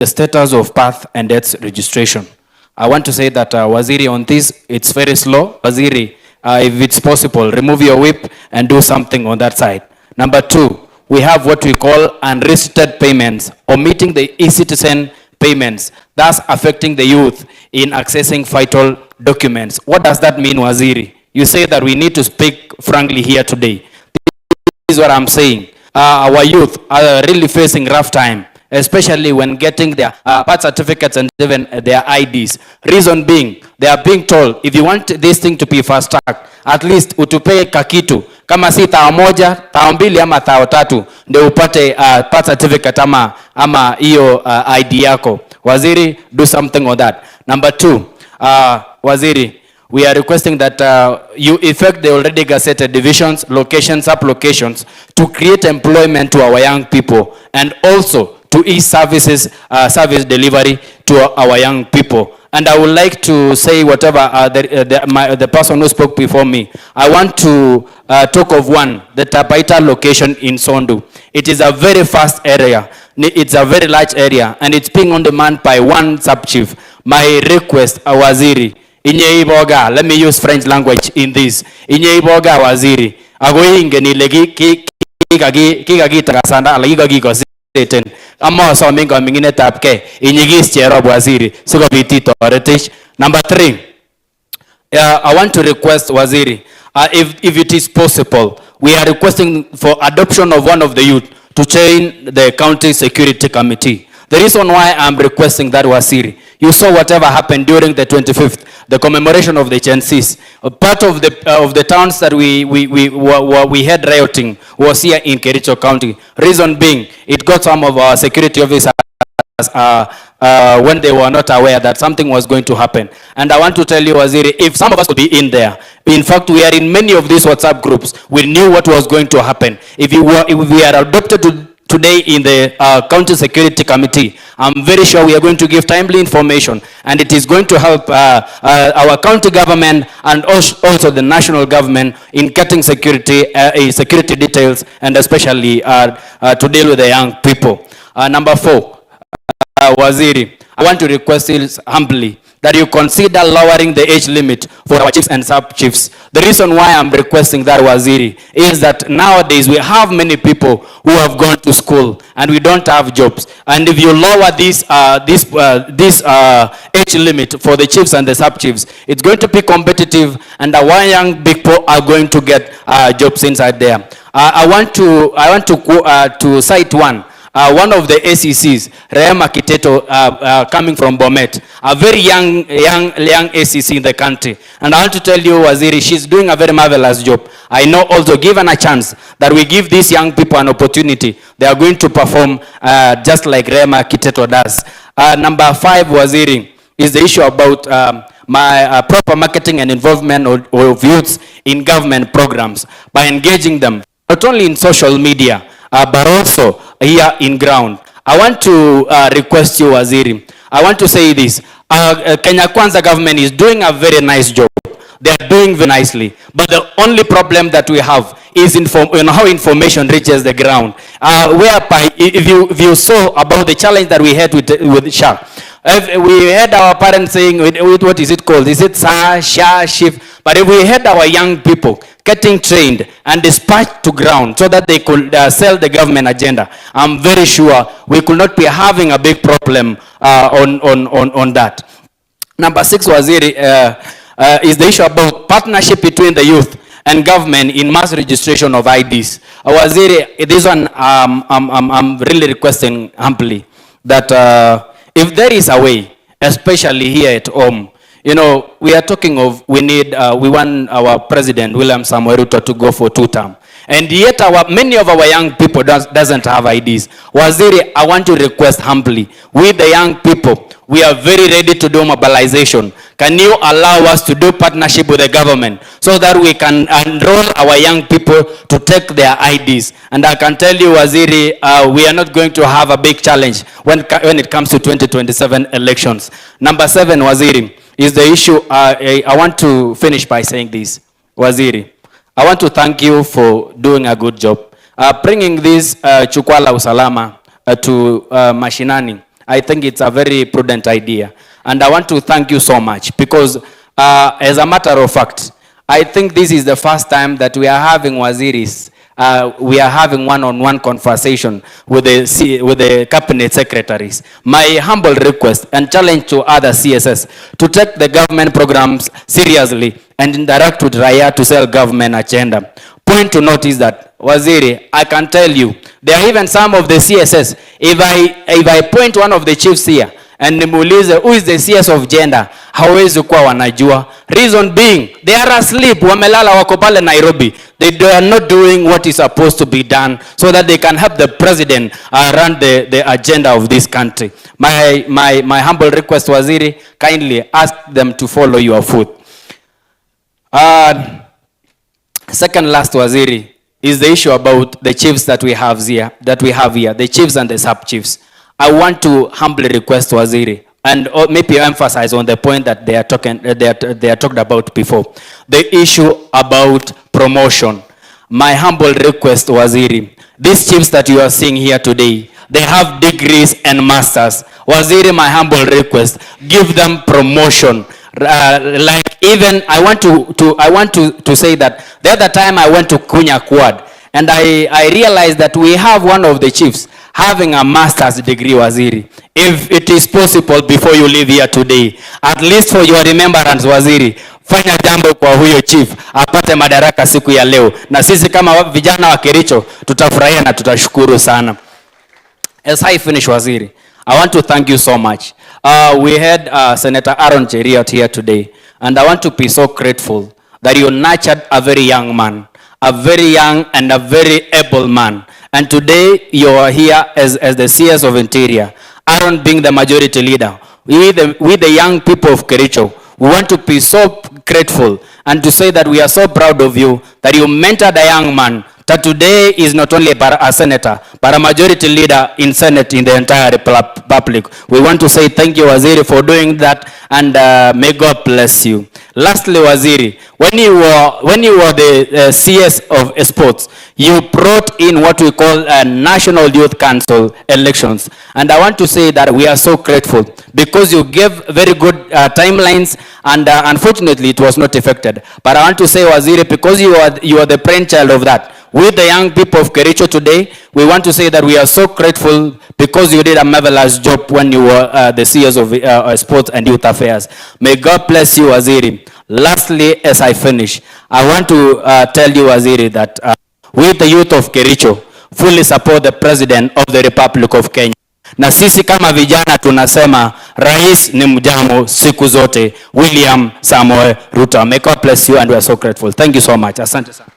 the status of birth and death registration. I want to say that Waziri, on this, it's very slow. Waziri, if it's possible, remove your whip and do something on that side. Number two, we have what we call unrestricted payments, omitting the e-citizen payments, thus affecting the youth in accessing vital documents. What does that mean, Waziri? You say that we need to speak frankly here today. This is what I'm saying. Our youth are really facing rough time, especially when getting their birth certificates and even their IDs. Reason being, they are being told, if you want this thing to be fast track, at least utupe kakitu. Kama si tao moja, tao mbili ama tao tatu, ndio upate birth certificate ama iyo ID yako. Waziri, do something on that. Number two, Waziri, we are requesting that you effect the already gazetted divisions, locations, sub-locations to create employment to our young people and also to e-services, service delivery to our young people. And I would like to say whatever the person who spoke before me. I want to talk of one, the Tapaita location in Sondu. It is a very vast area. It's a very large area and it's being on demand by one sub-chief. My request, Waziri, Inye iboga, let me use French language in this. Inye iboga Waziri. Agoinge ni legi kikagi takasanda alagi ko seten. Amma so mingo mingine tapke inyigis chero Waziri. Suka biti toretish. Number 3. I want to request Waziri, if it is possible, we are requesting for adoption of one of the youth to join the county security committee. The reason why I'm requesting that, Waziri, you saw whatever happened during the 25th, the commemoration of the Chensis. Part of the towns that we had rioting was here in Kericho County. Reason being, it got some of our security officers when they were not aware that something was going to happen. And I want to tell you, Waziri, if some of us could be in there, in fact, we are in many of these WhatsApp groups, we knew what was going to happen. If we are adopted today in the County Security Committee, I'm very sure we are going to give timely information and it is going to help our county government and also the national government in getting security details and especially to deal with the young people. Number 4, Waziri, I want to request you humbly that you consider lowering the age limit for our chiefs and sub-chiefs. The reason why I'm requesting that, Waziri, is that nowadays we have many people who have gone to school and we don't have jobs. And if you lower this age limit for the chiefs and the sub-chiefs, it's going to be competitive and our young people are going to get jobs inside there. I want to cite one of the ACCs, Rehema Kiteto, coming from Bomet, a very young ACC in the country. And I want to tell you, Waziri, she's doing a very marvelous job. I know also, given a chance that we give these young people an opportunity, they are going to perform just like Rehema Kiteto does. Number 5, Waziri, is the issue about proper marketing and involvement of youths in government programs by engaging them, not only in social media, but also here in ground. I want to request you, Waziri. I want to say this. Kenya Kwanza government is doing a very nice job. They are doing very nicely. But the only problem that we have is how information reaches the ground. Whereby, if you saw about the challenge that we had with SHA, we had our parents saying, what is it called? Is it SHA, shift? But if we had our young people getting trained and dispatched to ground so that they could sell the government agenda, I'm very sure we could not be having a big problem on that. Number 6, Waziri, is the issue about partnership between the youth and government in mass registration of IDs. Waziri, this one I'm really requesting humbly that if there is a way, especially here at home, you know, we are talking of we want our president, William Samoei Ruto, to go for 2 terms. And yet many of our young people doesn't have IDs. Waziri, I want to request humbly, with the young people, we are very ready to do mobilization. Can you allow us to do partnership with the government so that we can enroll our young people to take their IDs? And I can tell you, Waziri, we are not going to have a big challenge when it comes to 2027 elections. Number 7, Waziri, is the issue. I want to finish by saying this, Waziri. I want to thank you for doing a good job. Bringing this Chukwala Usalama to Mashinani I think it's a very prudent idea. And I want to thank you so much because as a matter of fact, I think this is the first time that we are having waziris. We are having one-on-one conversation with the cabinet secretaries. My humble request and challenge to other CSS to take the government programs seriously and interact with Raya to sell government agenda. Point to notice that, Waziri, I can tell you, there are even some of the CSS, if I point one of the chiefs here, and nimuulize who is the CS of gender, hawezi kuwa wanajua. Reason being, they are asleep, wamelala wako pale Nairobi. They are not doing what is supposed to be done so that they can help the president run the agenda of this country. My humble request, Waziri, kindly ask them to follow your foot. Second last, Waziri, is the issue about the chiefs that we have here, the chiefs and the sub-chiefs. I want to humbly request, Waziri, and maybe emphasize on the point that they are talked about before, the issue about promotion. My humble request, Waziri, these chiefs that you are seeing here today, they have degrees and masters. Waziri, my humble request, give them promotion. Like even I want to say that the other time I went to Kunya Quad, and I realized that we have one of the chiefs having a master's degree, Waziri. If it is possible before you leave here today, at least for your remembrance, Waziri, fanya jambo kwa huyo chief apate madaraka siku ya leo, na sisi kama vijana wa Kericho tutafurahia na tutashukuru sana. As I finish, Waziri, I want to thank you so much. We had Senator Aaron Cheriot here today, and I want to be so grateful that you nurtured a very young man, a very young and a very able man. And today you are here as the CS of Interior, Aaron being the majority leader. We the young people of Kericho, we want to be so grateful and to say that we are so proud of you, that you mentored a young man that today is not only a senator, but a majority leader in Senate in the entire republic. We want to say thank you, Waziri, for doing that, and may God bless you. Lastly, Waziri, when you were the CS of sports, you brought in what we call a National Youth Council elections. And I want to say that we are so grateful because you gave very good timelines, and unfortunately it was not effected. But I want to say, Waziri, because you are the brainchild of that, with the young people of Kericho today, we want to say that we are so grateful because you did a marvelous job when you were the CS of Sports and Youth Affairs. May God bless you, Waziri. Lastly, as I finish, I want to tell you, Waziri, that we, the youth of Kericho, fully support the President of the Republic of Kenya. Na sisi kama vijana tunasema, Rais ni mjamo siku zote, William Samoei Ruto. May God bless you, and we are so grateful. Thank you so much. Asante sana.